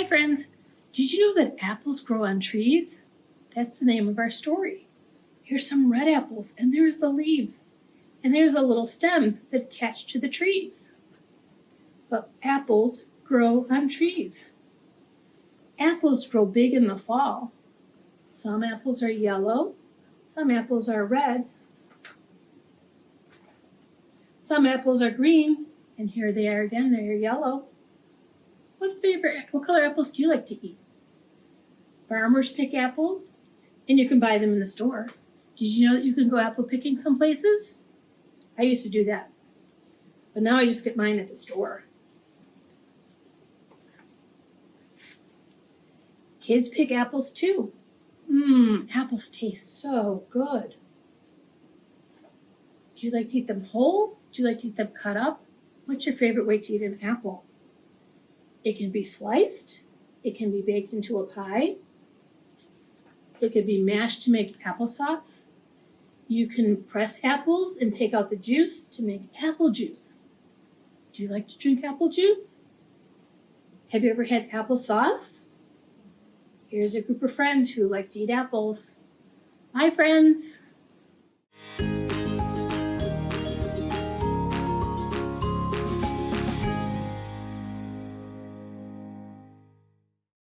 friends, did you know that apples grow on trees? That's the name of our story. Here's some red apples, and there's the leaves, and there's the little stems that attach to the trees. But apples grow on trees. Apples grow big in the fall. Some apples are yellow, some apples are red, some apples are green, and here they are again, they're yellow. What color apples do you like to eat? Farmers pick apples, and you can buy them in the store. Did you know that you can go apple picking some places? I used to do that, but now I just get mine at the store. Kids pick apples too. Apples taste so good. Do you like to eat them whole? Do you like to eat them cut up? What's your favorite way to eat an apple? It can be sliced. It can be baked into a pie. It can be mashed to make applesauce. You can press apples and take out the juice to make apple juice. Do you like to drink apple juice? Have you ever had applesauce? Here's a group of friends who like to eat apples. Bye, friends.